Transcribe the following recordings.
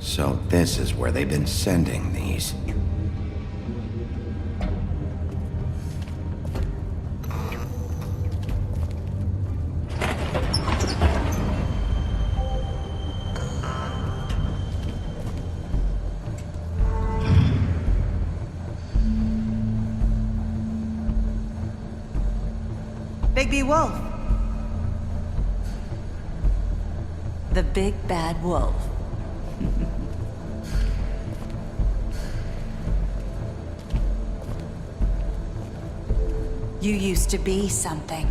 So this is where they've been sending these. Bigby Wolf. The big bad wolf. You used to be something.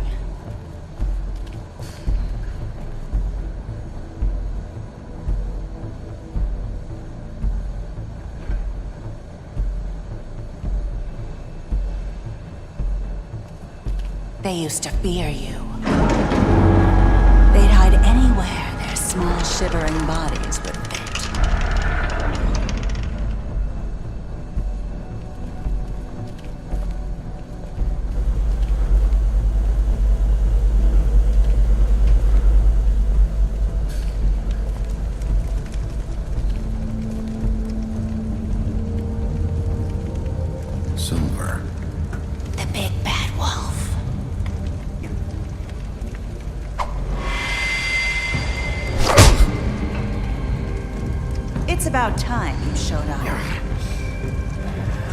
They used to fear you. They'd hide anywhere their small, shivering bodies would fit. Silver. The big bad wolf. It's about time you showed up.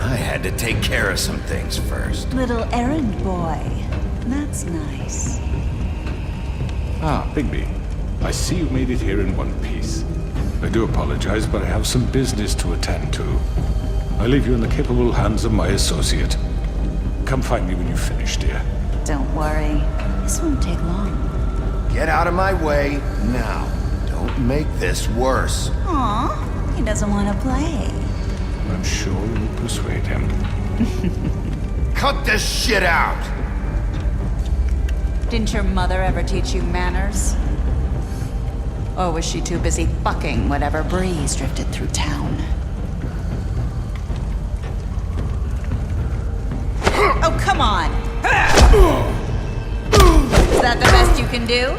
I had to take care of some things first. Little errand boy. That's nice. Ah, Bigby. I see you made it here in one piece. I do apologize, but I have some business to attend to. I leave you in the capable hands of my associate. Come find me when you finish, dear. Don't worry. This won't take long. Get out of my way now. Don't make this worse. Aw, he doesn't want to play. I'm sure you'll persuade him. Cut this shit out! Didn't your mother ever teach you manners? Or was she too busy fucking whatever breeze drifted through town? Oh, come on! Is that the best you can do?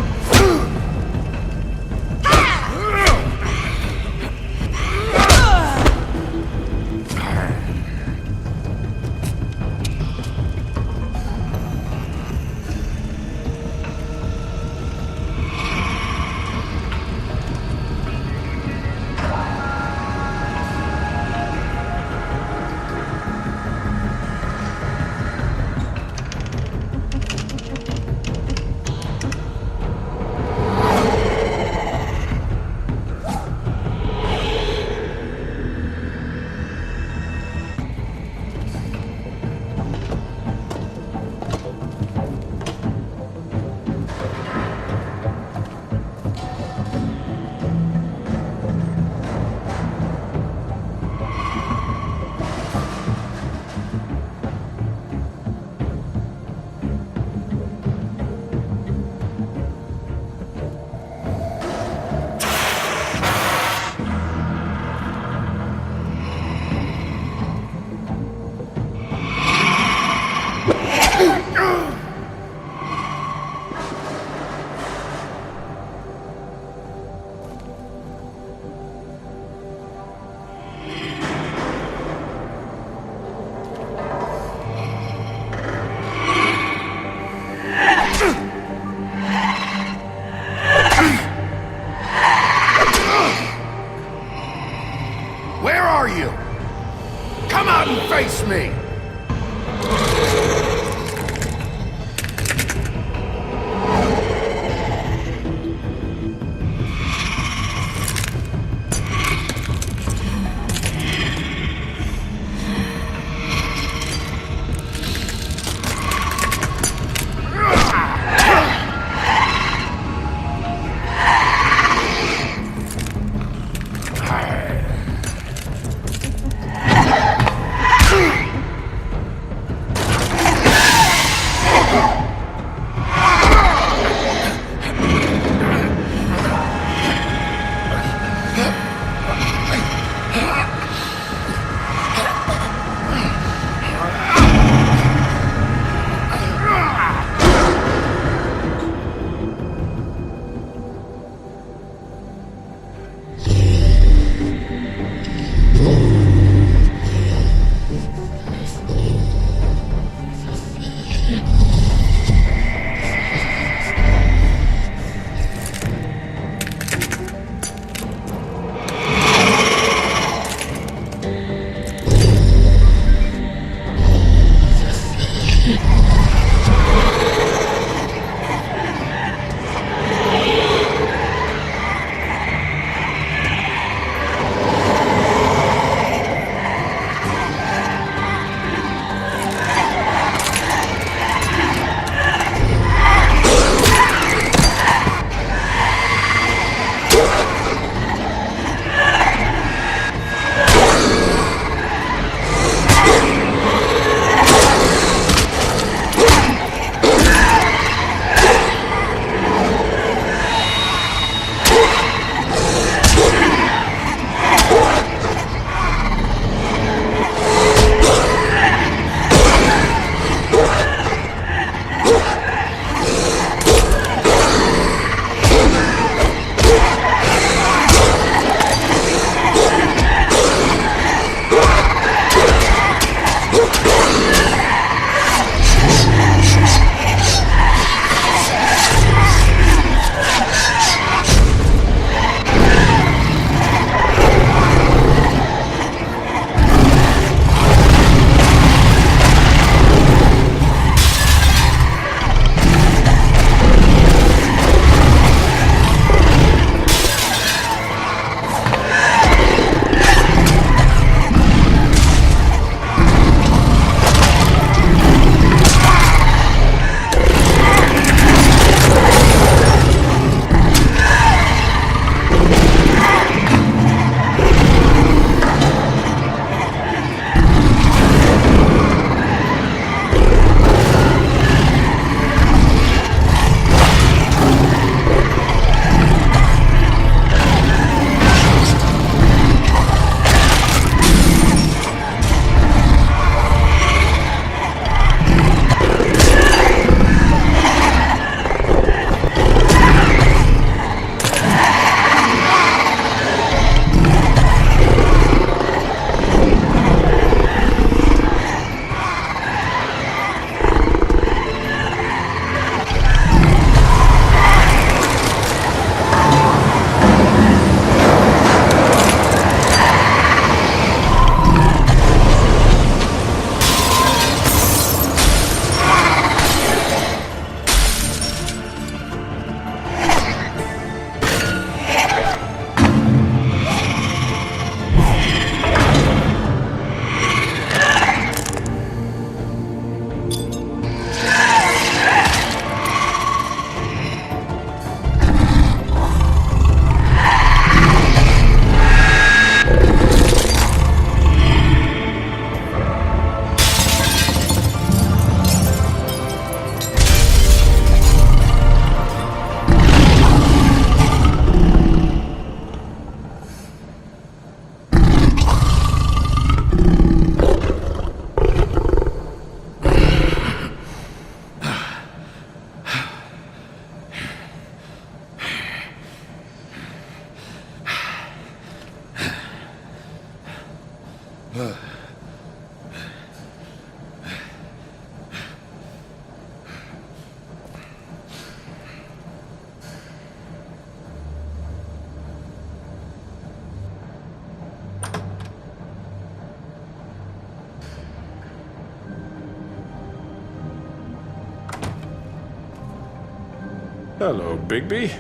Hello, Bigby.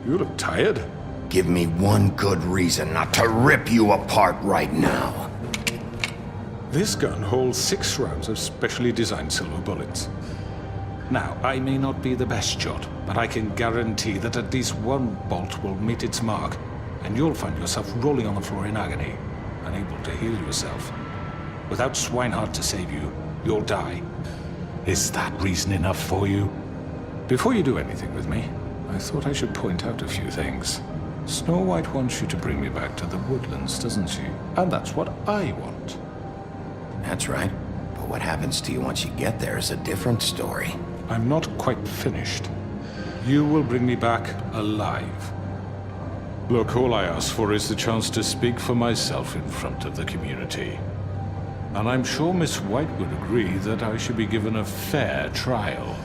You look tired. Give me one good reason not to rip you apart right now. This gun holds 6 rounds of specially designed silver bullets. Now, I may not be the best shot, but I can guarantee that at least one bolt will meet its mark, and you'll find yourself rolling on the floor in agony, unable to heal yourself. Without Swinehart to save you, you'll die. Is that reason enough for you? Before you do anything with me, I thought I should point out a few things. Snow White wants you to bring me back to the woodlands, doesn't she? And that's what I want. That's right. But what happens to you once you get there is a different story. I'm not quite finished. You will bring me back alive. Look, all I ask for is the chance to speak for myself in front of the community. And I'm sure Miss White would agree that I should be given a fair trial.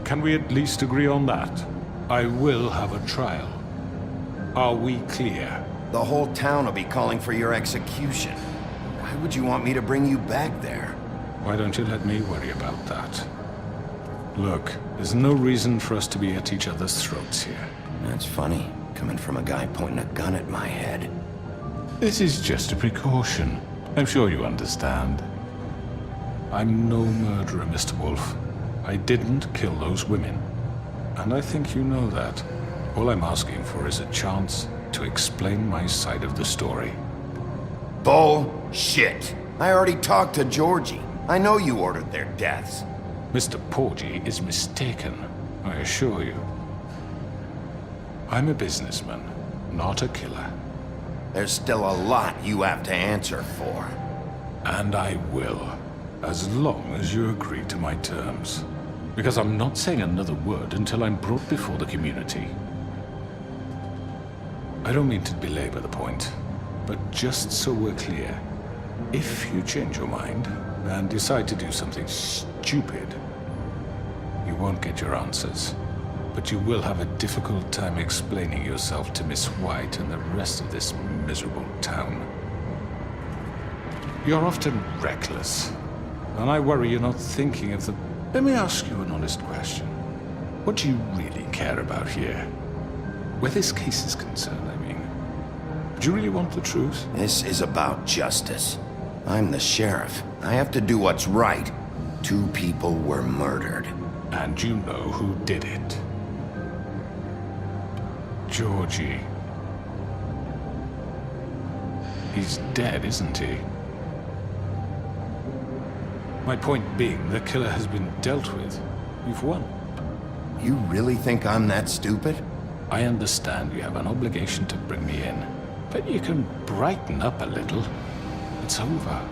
Can we at least agree on that? I will have a trial. Are we clear? The whole town will be calling for your execution. Why would you want me to bring you back there? Why don't you let me worry about that? Look, there's no reason for us to be at each other's throats here. That's funny, coming from a guy pointing a gun at my head. This is just a precaution. I'm sure you understand. I'm no murderer, Mr. Wolf. I didn't kill those women. And I think you know that. All I'm asking for is a chance to explain my side of the story. Bullshit! I already talked to Georgie. I know you ordered their deaths. Mr. Porgy is mistaken, I assure you. I'm a businessman, not a killer. There's still a lot you have to answer for. And I will, as long as you agree to my terms. Because I'm not saying another word until I'm brought before the community. I don't mean to belabor the point, but just so we're clear, if you change your mind and decide to do something stupid, you won't get your answers. But you will have a difficult time explaining yourself to Miss White and the rest of this miserable town. You're often reckless, and I worry you're not thinking of the... Let me ask you an honest question. What do you really care about here? Where this case is concerned, I mean. Do you really want the truth? This is about justice. I'm the sheriff. I have to do what's right. 2 people were murdered. And you know who did it. Georgie. He's dead, isn't he? My point being, the killer has been dealt with. You've won. You really think I'm that stupid? I understand you have an obligation to bring me in, but you can brighten up a little. It's over.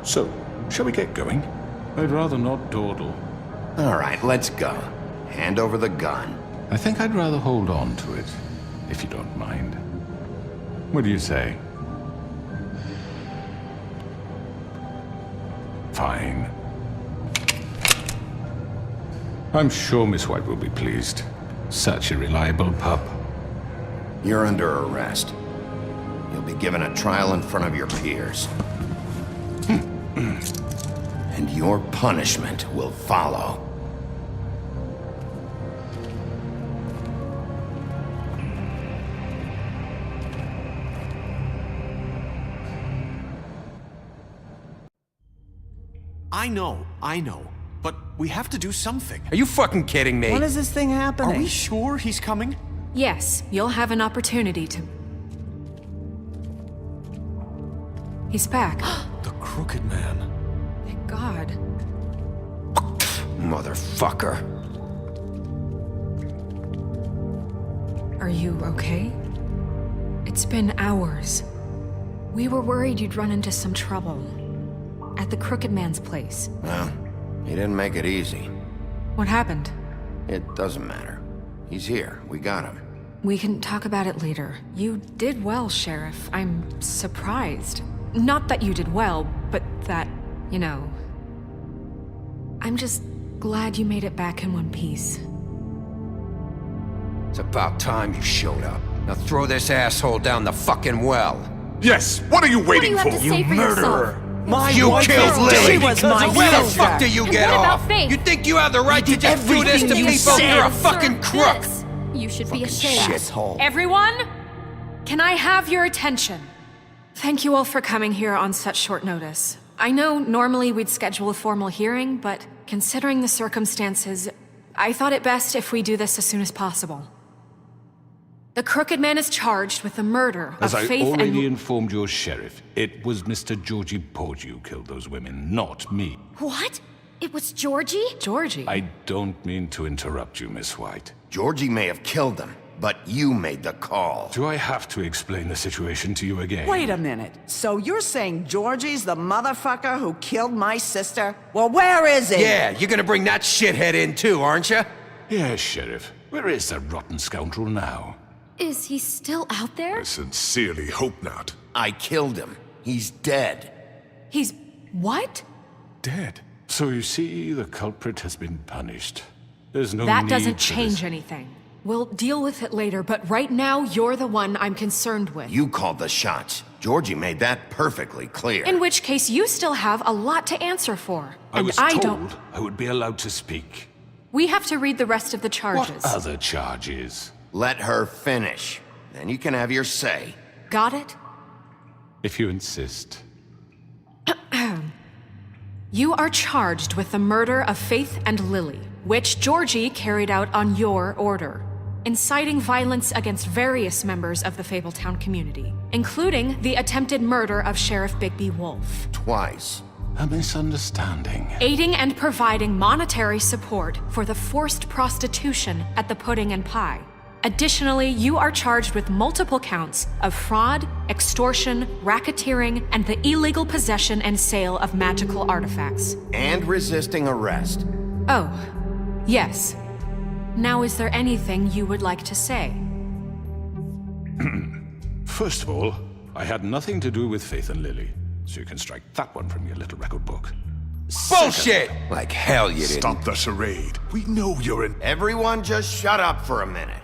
So, shall we get going? I'd rather not dawdle. All right, let's go. Hand over the gun. I think I'd rather hold on to it, if you don't mind. What do you say? Fine. I'm sure Miss White will be pleased. Such a reliable pup. You're under arrest. You'll be given a trial in front of your peers. And your punishment will follow. I know. But we have to do something. Are you fucking kidding me? When is this thing happening? Are we sure he's coming? Yes, you'll have an opportunity to... He's back. The Crooked Man. Thank God. Motherfucker. Are you okay? It's been hours. We were worried you'd run into some trouble. At the Crooked Man's place. Well, he didn't make it easy. What happened? It doesn't matter. He's here. We got him. We can talk about it later. You did well, Sheriff. I'm surprised. Not that you did well, but that, you know... I'm just glad you made it back in one piece. It's about time you showed up. Now throw this asshole down the fucking well. Yes, what are you waiting What do you have to say for yourself? You killed Lily! She was my Where the sister. fuck do you And get what about off? Faith? You think you have the right to just do this to everything you people? said. You're a fucking Sir, crook! this. You should be Fucking ashamed. shithole. Everyone, can I have your attention? Thank you all for coming here on such short notice. I know normally we'd schedule a formal hearing, but considering the circumstances, I thought it best if we do this as soon as possible. The Crooked Man is charged with the murder As of I Faith already and... informed your sheriff, it was Mr. Georgie Porgy who killed those women, not me. What? It was Georgie? Georgie? I don't mean to interrupt you, Miss White. Georgie may have killed them, but you made the call. Do I have to explain the situation to you again? Wait a minute. So you're saying Georgie's the motherfucker who killed my sister? Well, where is he? Yeah, you're gonna bring that shithead in too, aren't you? Yes, Sheriff. Where is that rotten scoundrel now? Is he still out there? I sincerely hope not. I killed him. He's dead. He's... what? Dead. So you see, the culprit has been punished. There's no That need doesn't for change this. anything. We'll deal with it later, but right now, you're the one I'm concerned with. You called the shots. Georgie made that perfectly clear. In which case, you still have a lot to answer for. I And was I told don't... I would be allowed to speak. We have to read the rest of the charges. What other charges? Let her finish. Then you can have your say. Got it? If you insist. You are charged with the murder of Faith and Lily, which Georgie carried out on your order, inciting violence against various members of the Fabletown community, including the attempted murder of Sheriff Bigby Wolf. Twice. A misunderstanding. Aiding and providing monetary support for the forced prostitution at the Pudding and Pie. Additionally, you are charged with multiple counts of fraud, extortion, racketeering, and the illegal possession and sale of magical artifacts. And resisting arrest. Oh, yes. Now, is there anything you would like to say? First of all, I had nothing to do with Faith and Lily, so you can strike that one from your little record book. Bullshit! Like hell you didn't. Stop the charade. We know you're in. Everyone just shut up for a minute.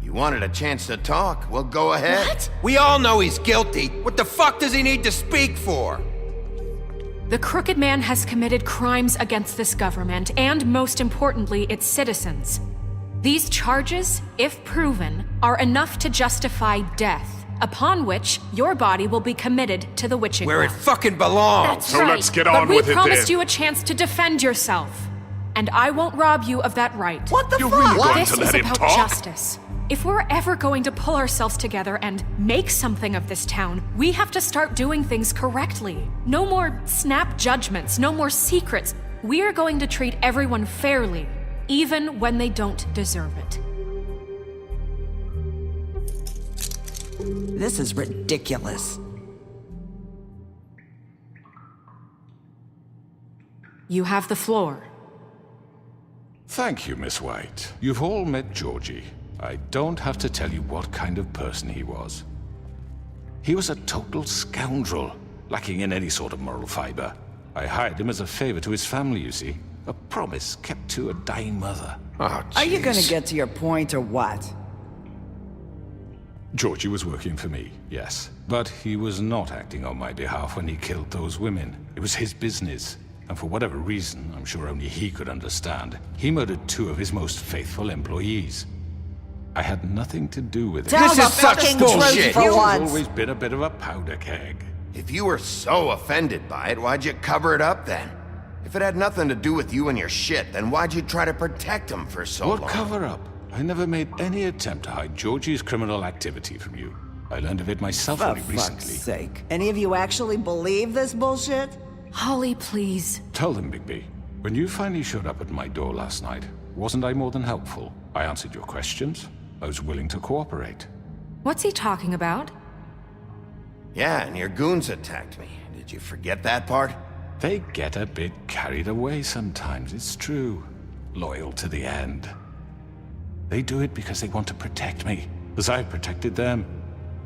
You wanted a chance to talk? Well, go ahead. What? We all know he's guilty. What the fuck does he need to speak for? The Crooked Man has committed crimes against this government and, most importantly, its citizens. These charges, if proven, are enough to justify death, upon which your body will be committed to the witching Where it well. fucking belongs. That's So right. let's get But on we with it promised then. you a chance to defend yourself, and I won't rob you of that right. What the You're fuck? really going This to is let him about talk? justice. If we're ever going to pull ourselves together and make something of this town, we have to start doing things correctly. No more snap judgments, no more secrets. We are going to treat everyone fairly, even when they don't deserve it. This is ridiculous. You have the floor. Thank you, Miss White. You've all met Georgie. I don't have to tell you what kind of person he was. He was a total scoundrel, lacking in any sort of moral fiber. I hired him as a favor to his family, you see. A promise kept to a dying mother. Oh, Are you gonna jeez. get to your point or what? Georgie was working for me, yes. But he was not acting on my behalf when he killed those women. It was his business. And for whatever reason, I'm sure only he could understand, he murdered 2 of his most faithful employees. I had nothing to do with it. Tell This the is such fucking bullshit. truth for He's once. always been a bit of a powder keg. If you were so offended by it, why'd you cover it up then? If it had nothing to do with you and your shit, then why'd you try to protect him for so What long? cover up? I never made any attempt to hide Georgie's criminal activity from you. I learned of it myself For only fuck's recently. sake. Any of you actually believe this bullshit? Holly, please. Tell them, Bigby. When you finally showed up at my door last night, wasn't I more than helpful? I answered your questions. I was willing to cooperate. What's he talking about? Yeah, and your goons attacked me. Did you forget that part? They get a bit carried away sometimes, it's true. Loyal to the end. They do it because they want to protect me, as I've protected them.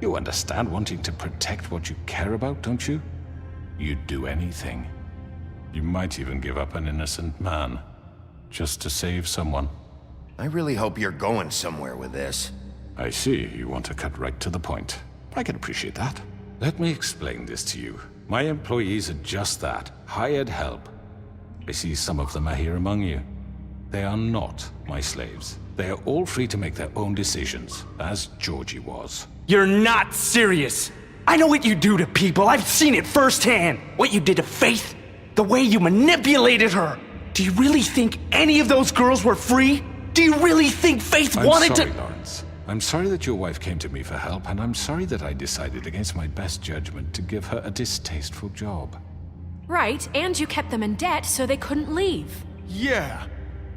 You understand wanting to protect what you care about, don't you? You'd do anything. You might even give up an innocent man, just to save someone. I really hope you're going somewhere with this. I see you want to cut right to the point. I can appreciate that. Let me explain this to you. My employees are just that, hired help. I see some of them are here among you. They are not my slaves. They are all free to make their own decisions, as Georgie was. You're not serious. I know what you do to people. I've seen it firsthand. What you did to Faith, the way you manipulated her. Do you really think any of those girls were free? Do you really think Faith wanted to— I'm sorry, Lawrence. I'm sorry that your wife came to me for help, and I'm sorry that I decided against my best judgment to give her a distasteful job. Right, and you kept them in debt so they couldn't leave. Yeah.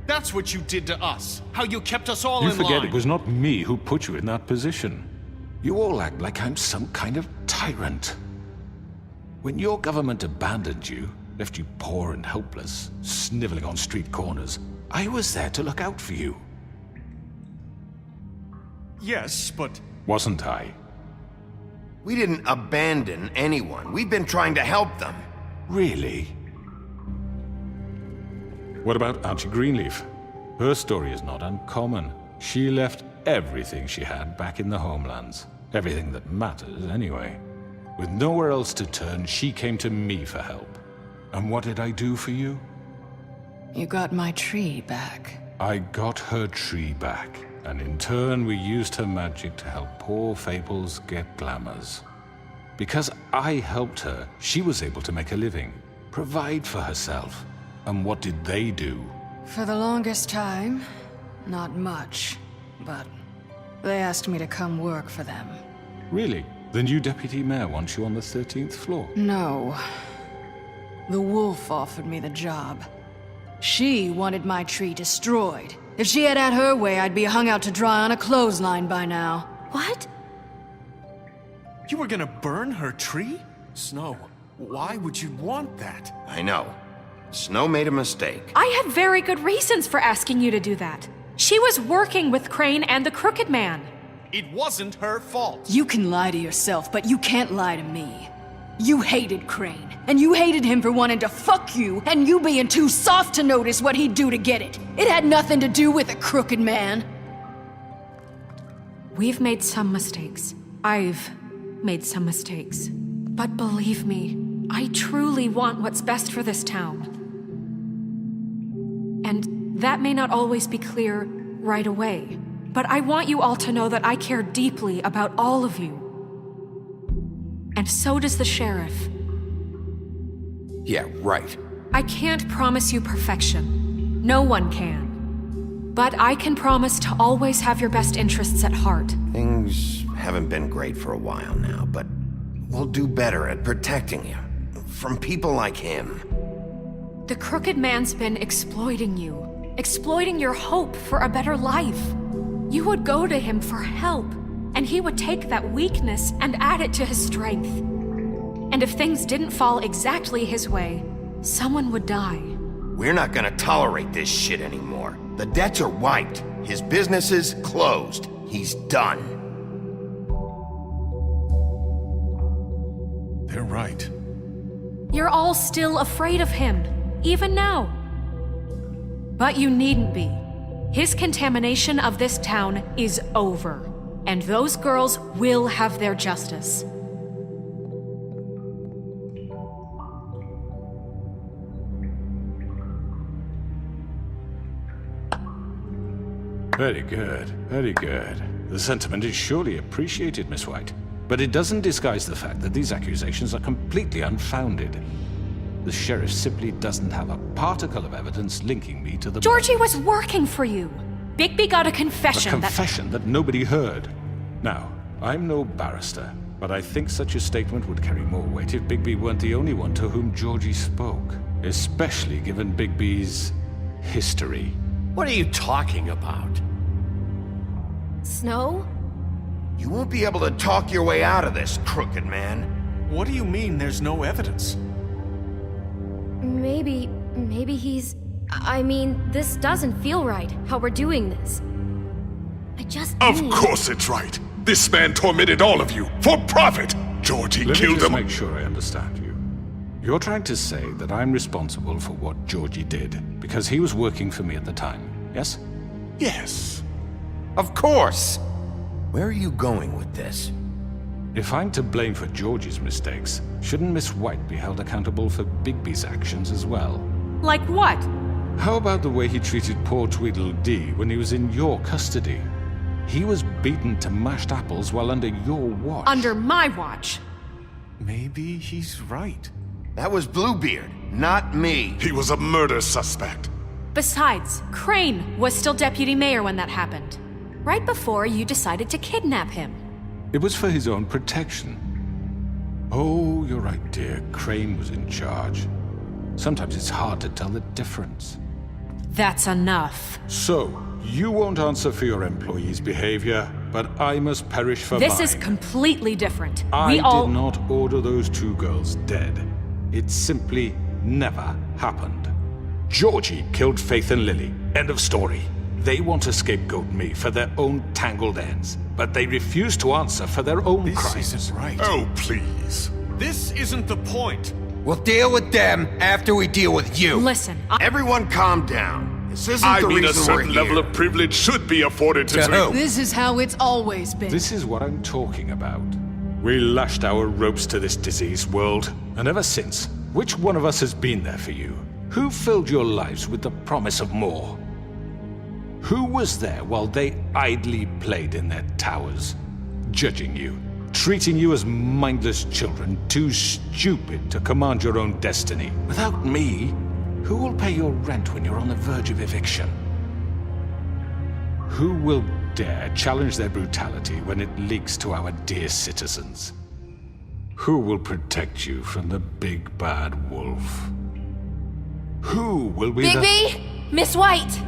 That's what you did to us. How you kept us all You in forget line. it was not me who put you in that position. You all act like I'm some kind of tyrant. When your government abandoned you, left you poor and helpless, sniveling on street corners, I was there to look out for you. Yes, but... Wasn't I? We didn't abandon anyone. We've been trying to help them. Really? What about Auntie Greenleaf? Her story is not uncommon. She left everything she had back in the homelands. Everything that matters, anyway. With nowhere else to turn, she came to me for help. And what did I do for you? You got my tree back. I got her tree back, and in turn we used her magic to help poor Fables get glamours. Because I helped her, she was able to make a living, provide for herself. And what did they do? For the longest time, not much. But they asked me to come work for them. Really? The new deputy mayor wants you on the 13th floor? No. The wolf offered me the job. She wanted my tree destroyed. If she had her way, I'd be hung out to dry on a clothesline by now. What? You were gonna burn her tree? Snow, why would you want that? I know. Snow made a mistake. I had very good reasons for asking you to do that. She was working with Crane and the Crooked Man. It wasn't her fault. You can lie to yourself, but you can't lie to me. You hated Crane, and you hated him for wanting to fuck you, and you being too soft to notice what he'd do to get it. It had nothing to do with a Crooked Man. We've made some mistakes. I've made some mistakes. But believe me, I truly want what's best for this town. And that may not always be clear right away, but I want you all to know that I care deeply about all of you. And so does the sheriff. Yeah, right. I can't promise you perfection. No one can. But I can promise to always have your best interests at heart. Things haven't been great for a while now, but we'll do better at protecting you. From people like him. The Crooked Man's been exploiting you. Exploiting your hope for a better life. You would go to him for help, and he would take that weakness and add it to his strength. And if things didn't fall exactly his way, someone would die. We're not gonna tolerate this shit anymore. The debts are wiped. His business is closed. He's done. They're right. You're all still afraid of him, even now. But you needn't be. His contamination of this town is over, and those girls will have their justice. Very good, very good. The sentiment is surely appreciated, Miss White. But it doesn't disguise the fact that these accusations are completely unfounded. The sheriff simply doesn't have a particle of evidence linking me to the... Georgie was working for you. Bigby got a A confession confession that nobody heard. Now, I'm no barrister, but I think such a statement would carry more weight if Bigby weren't the only one to whom Georgie spoke. Especially given Bigby's history. What are you talking about? Snow? You won't be able to talk your way out of this, Crooked Man. What do you mean there's no evidence? Maybe he's... I mean, this doesn't feel right, how we're doing this. I just Of need... course it's right. This man tormented all of you for profit. Georgie Let me killed just him. make sure I understand you. You're trying to say that I'm responsible for what Georgie did because he was working for me at the time, yes? Yes. Of course! Where are you going with this? If I'm to blame for Georgie's mistakes, shouldn't Miss White be held accountable for Bigby's actions as well? Like what? How about the way he treated poor Tweedledee when he was in your custody? He was beaten to mashed apples while under your watch. Under my watch. Maybe he's right. That was Bluebeard, not me. He was a murder suspect. Besides, Crane was still deputy mayor when that happened. Right before you decided to kidnap him. It was for his own protection. Oh, you're right, dear. Crane was in charge. Sometimes it's hard to tell the difference. That's enough. So, you won't answer for your employees' behavior, but I must perish for mine. This is completely different. I did not order those two girls dead. It simply never happened. Georgie killed Faith and Lily. End of story. They want to scapegoat me for their own tangled ends, but they refuse to answer for their own crimes. This isn't right. Oh, please. This isn't the point. We'll deal with them after we deal with you. Listen, Everyone calm down. This isn't I the mean, a reason we're certain level here. of privilege should be afforded to... To who? This is how it's always been. This is what I'm talking about. We lashed our ropes to this diseased world, and ever since, which one of us has been there for you? Who filled your lives with the promise of more? Who was there while they idly played in their towers, judging you, treating you as mindless children, too stupid to command your own destiny? Without me, who will pay your rent when you're on the verge of eviction? Who will dare challenge their brutality when it leaks to our dear citizens? Who will protect you from the big bad wolf? Who will be Bigby! Miss White!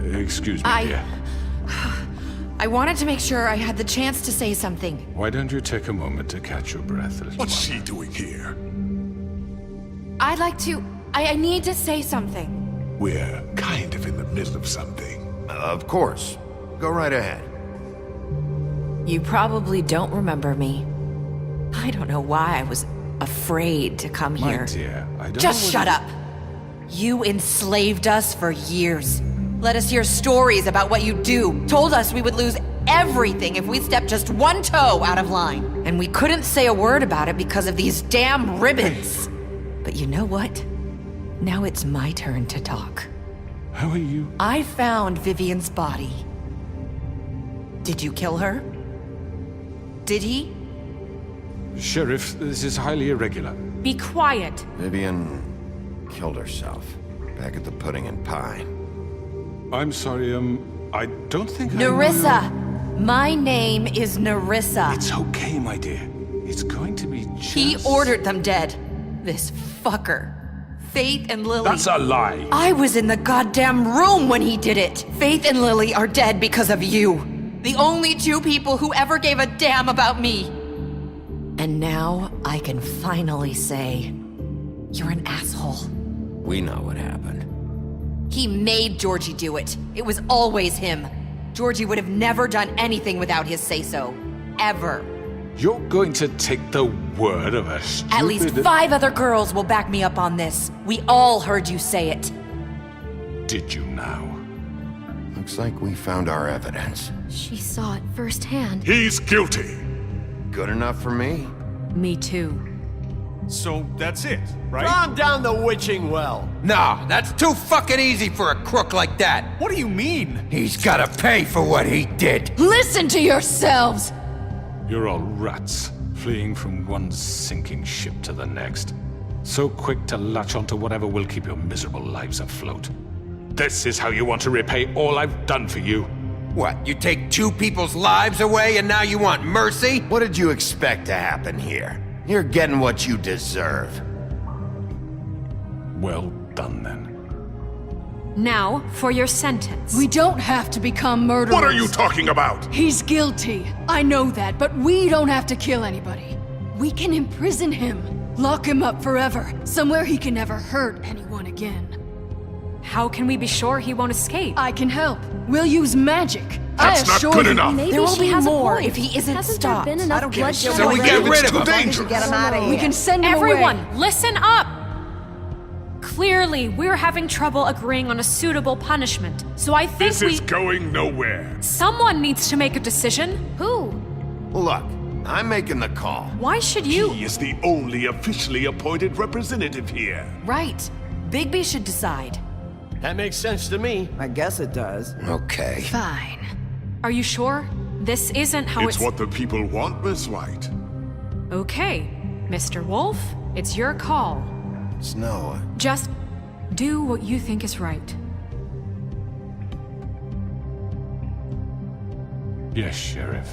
Excuse me, dear. I wanted to make sure I had the chance to say something. Why don't you take a moment to catch your breath, little What's one? she doing here? I'd like to... I need to say something. We're kind of in the middle of something. Of course. Go right ahead. You probably don't remember me. I don't know why I was afraid to come My here. dear, I don't Just know shut up. You enslaved us for years. Let us hear stories about what you do. Told us we would lose everything if we stepped just one toe out of line. And we couldn't say a word about it because of these damn ribbons. But you know what? Now it's my turn to talk. How are you? I found Vivian's body. Did you kill her? Did he? Sheriff, this is highly irregular. Be quiet. Vivian killed herself back at the Pudding and Pie. I'm sorry, I don't think Nerissa! My name is Nerissa. It's okay, my dear. It's going to be just... He ordered them dead. This fucker. Faith and Lily. That's a lie! I was in the goddamn room when he did it. Faith and Lily are dead because of you. The only two people who ever gave a damn about me. And now I can finally say, you're an asshole. We know what happened. He made Georgie do it. It was always him. Georgie would have never done anything without his say-so. Ever. You're going to take the word of a stupid... At least 5 other girls will back me up on this. We all heard you say it. Did you now? Looks like we found our evidence. She saw it firsthand. He's guilty. Good enough for me. Me too. So that's it, right? Calm down the witching well. Nah, that's too fucking easy for a crook like that. What do you mean? He's gotta pay for what he did. Listen to yourselves! You're all rats, fleeing from one sinking ship to the next. So quick to latch onto whatever will keep your miserable lives afloat. This is how you want to repay all I've done for you? What, you take 2 people's lives away and now you want mercy? What did you expect to happen here? You're getting what you deserve. Well done, then. Now, for your sentence. We don't have to become murderers. What are you talking about? He's guilty. I know that, but we don't have to kill anybody. We can imprison him. Lock him up forever. Somewhere he can never hurt anyone again. How can we be sure he won't escape? I can help. We'll use magic. That's not good enough. Maybe There will she be has a more point. if he isn't Hasn't stopped. there been enough I don't give a bloodshed shit. So we already? get rid It's of him. too dangerous. Get him out of here. We can send him Everyone, away. listen up! Clearly, we're having trouble agreeing on a suitable punishment. So I think This is going nowhere. someone needs to make a decision. Who? Look, I'm making the call. Why should you? He is the only officially appointed representative here. Right. Bigby should decide. That makes sense to me. I guess it does. Okay. Fine. Are you sure? This isn't how It's what the people want, Miss White. Okay, Mr. Wolf, it's your call. Snow, Just do what you think is right. Yes, Sheriff.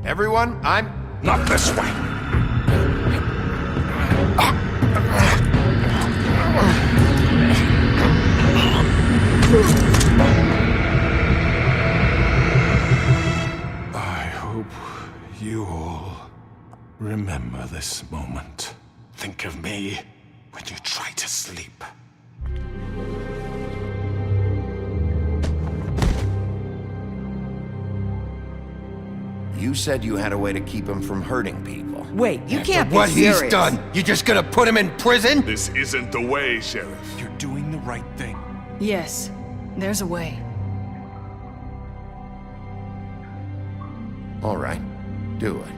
everyone, I'm... Not this way. I hope you all remember this moment. Think of me when you try to sleep. You said you had a way to keep him from hurting people. Wait, you can't be What serious. he's done, you just gonna put him in prison? This isn't the way, Sheriff. You're doing the right thing. Yes, there's a way. All right, do it.